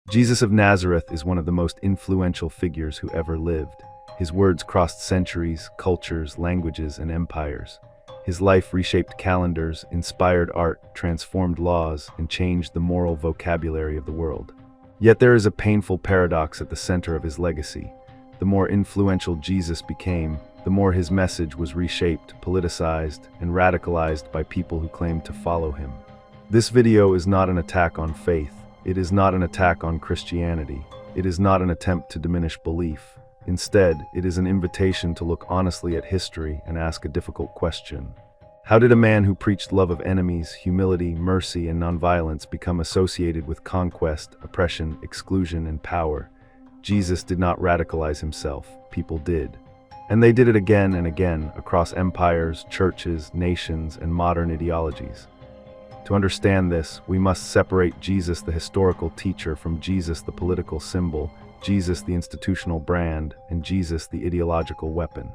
Jesus of Nazareth is one of the most influential figures who ever lived. His words crossed centuries, cultures, languages, and empires. His life reshaped calendars, inspired art, transformed laws, and changed the moral vocabulary of the world. Yet there is a painful paradox at the center of his legacy. The more influential Jesus became, the more his message was reshaped, politicized, and radicalized by people who claimed to follow him. This video is not an attack on faith. It is not an attack on Christianity. It is not an attempt to diminish belief. Instead, it is an invitation to look honestly at history and ask a difficult question. How did a man who preached love of enemies, humility, mercy, and nonviolence become associated with conquest, oppression, exclusion, and power? Jesus did not radicalize himself. People did. And they did it again and again across empires, churches, nations, and modern ideologies. To understand this, we must separate Jesus the historical teacher from Jesus the political symbol, Jesus the institutional brand, and Jesus the ideological weapon.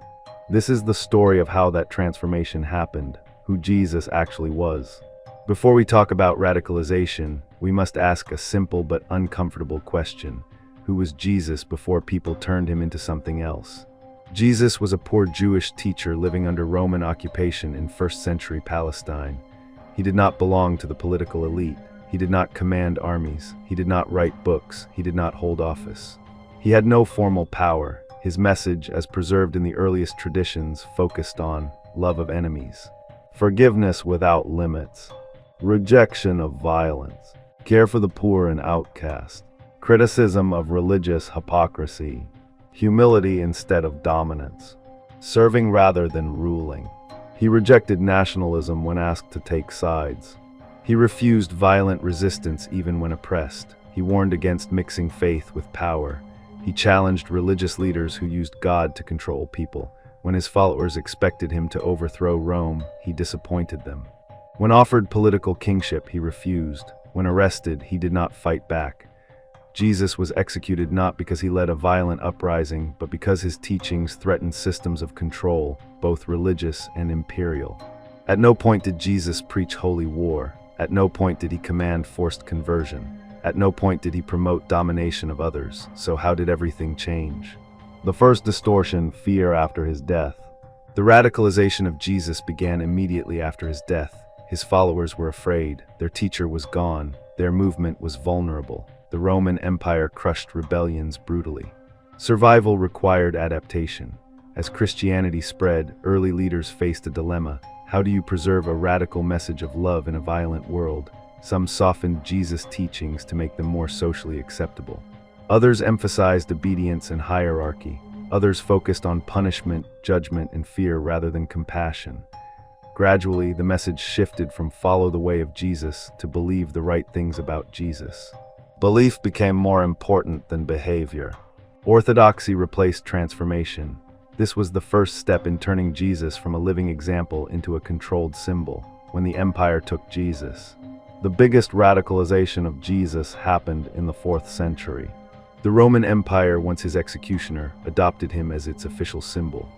This is the story of how that transformation happened, who Jesus actually was. Before we talk about radicalization, we must ask a simple but uncomfortable question. Who was Jesus before people turned him into something else? Jesus was a poor Jewish teacher living under Roman occupation in first-century Palestine. He did not belong to the political elite. He did not command armies. He did not write books. He did not hold office. He had no formal power. His message, as preserved in the earliest traditions, focused on love of enemies, forgiveness without limits, rejection of violence, care for the poor and outcast, criticism of religious hypocrisy, humility instead of dominance, serving rather than ruling. He rejected nationalism when asked to take sides. He refused violent resistance even when oppressed. He warned against mixing faith with power. He challenged religious leaders who used God to control people. When his followers expected him to overthrow Rome, he disappointed them. When offered political kingship, he refused. When arrested, he did not fight back. Jesus was executed not because he led a violent uprising, but because his teachings threatened systems of control, both religious and imperial. At no point did Jesus preach holy war. At no point did he command forced conversion. At no point did he promote domination of others. So how did everything change? The first distortion, fear after his death. The radicalization of Jesus began immediately after his death. His followers were afraid. Their teacher was gone. Their movement was vulnerable. The Roman Empire crushed rebellions brutally. Survival required adaptation. As Christianity spread, early leaders faced a dilemma. How do you preserve a radical message of love in a violent world? Some softened Jesus' teachings to make them more socially acceptable. Others emphasized obedience and hierarchy. Others focused on punishment, judgment, and fear rather than compassion. Gradually, the message shifted from follow the way of Jesus to believe the right things about Jesus. Belief became more important than behavior. Orthodoxy replaced transformation. This was the first step in turning Jesus from a living example into a controlled symbol. When the empire took Jesus, the biggest radicalization of Jesus happened in the 4th century. The Roman Empire, once his executioner, adopted him as its official symbol.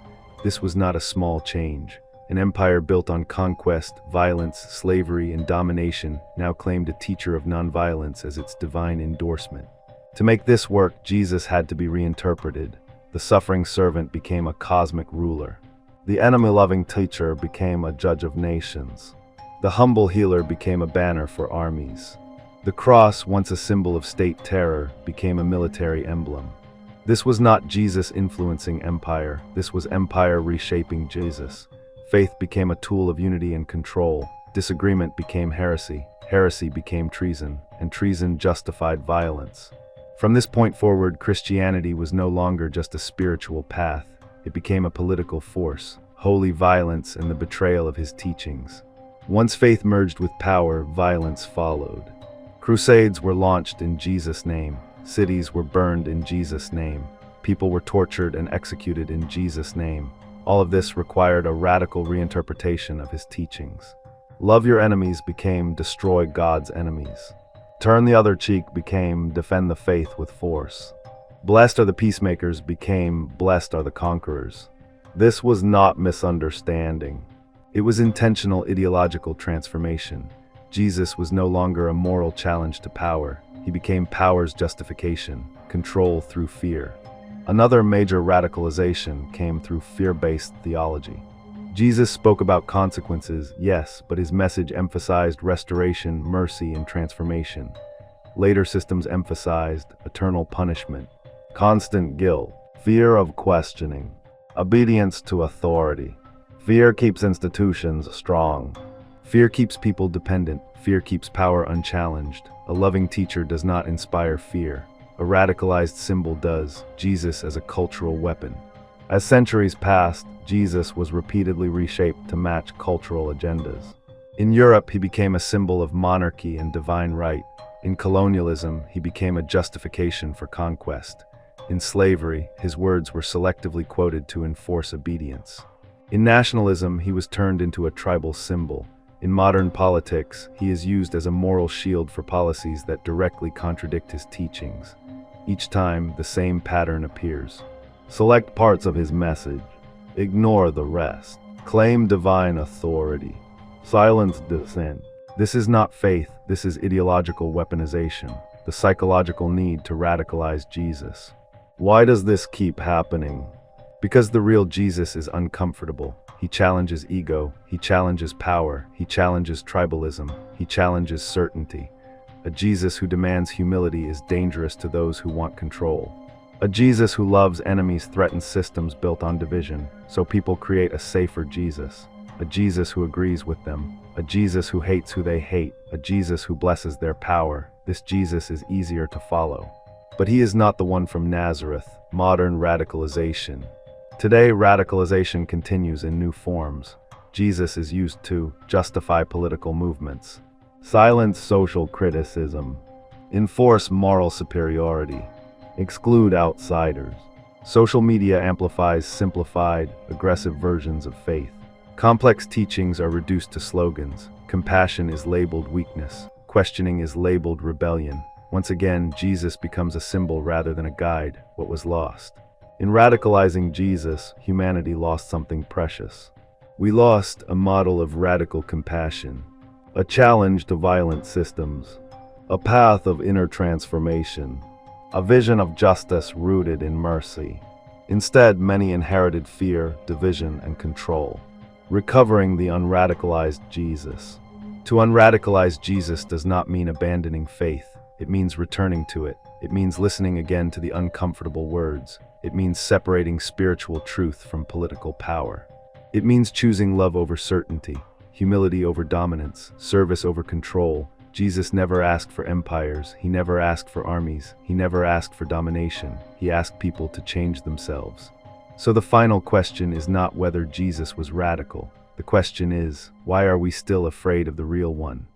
This was not a small change. An empire built on conquest, violence, slavery, and domination now claimed a teacher of nonviolence as its divine endorsement. To make this work, Jesus had to be reinterpreted. The suffering servant became a cosmic ruler. The enemy-loving teacher became a judge of nations. The humble healer became a banner for armies. The cross, once a symbol of state terror, became a military emblem. This was not Jesus influencing empire. This was empire reshaping Jesus. Faith became a tool of unity and control. Disagreement became heresy. Heresy became treason, and treason justified violence. From this point forward, Christianity was no longer just a spiritual path. It became a political force, holy violence and the betrayal of his teachings. Once faith merged with power, violence followed. Crusades were launched in Jesus' name. Cities were burned in Jesus' name. People were tortured and executed in Jesus' name. All of this required a radical reinterpretation of his teachings. Love your enemies became destroy God's enemies. Turn the other cheek became defend the faith with force. Blessed are the peacemakers became blessed are the conquerors. This was not misunderstanding. It was intentional ideological transformation. Jesus was no longer a moral challenge to power. he became power's justification, control through fear. Another major radicalization came through fear-based theology. Jesus spoke about consequences, yes, but his message emphasized restoration, mercy, and transformation. Later systems emphasized eternal punishment, constant guilt, fear of questioning, obedience to authority. Fear keeps institutions strong. Fear keeps people dependent. Fear keeps power unchallenged. A loving teacher does not inspire fear. A radicalized symbol does, Jesus as a cultural weapon. As centuries passed, Jesus was repeatedly reshaped to match cultural agendas. In Europe, he became a symbol of monarchy and divine right. In colonialism, he became a justification for conquest. In slavery, his words were selectively quoted to enforce obedience. In nationalism, he was turned into a tribal symbol. In modern politics, he is used as a moral shield for policies that directly contradict his teachings. Each time, the same pattern appears. Select parts of his message. Ignore the rest. Claim divine authority. Silence dissent. This is not faith, this is ideological weaponization, the psychological need to radicalize Jesus. Why does this keep happening? Because the real Jesus is uncomfortable. He challenges ego, he challenges power, he challenges tribalism, he challenges certainty. A Jesus who demands humility is dangerous to those who want control. A Jesus who loves enemies threatens systems built on division, so people create a safer Jesus. A Jesus who agrees with them. A Jesus who hates who they hate. A Jesus who blesses their power. This Jesus is easier to follow. But he is not the one from Nazareth, modern radicalization. Today, radicalization continues in new forms. Jesus is used to justify political movements, silence social criticism, enforce moral superiority, exclude outsiders. Social media amplifies simplified, aggressive versions of faith. Complex teachings are reduced to slogans. Compassion is labeled weakness. Questioning is labeled rebellion. Once again, Jesus becomes a symbol rather than a guide, what was lost. In radicalizing Jesus, humanity lost something precious. We lost a model of radical compassion, a challenge to violent systems, a path of inner transformation, a vision of justice rooted in mercy. Instead, many inherited fear, division, and control. Recovering the unradicalized Jesus. To unradicalize Jesus does not mean abandoning faith. It means returning to it. It means listening again to the uncomfortable words. It means separating spiritual truth from political power. It means choosing love over certainty, humility over dominance, service over control. Jesus never asked for empires. He never asked for armies. He never asked for domination. He asked people to change themselves. So the final question is not whether Jesus was radical. The question is, why are we still afraid of the real one?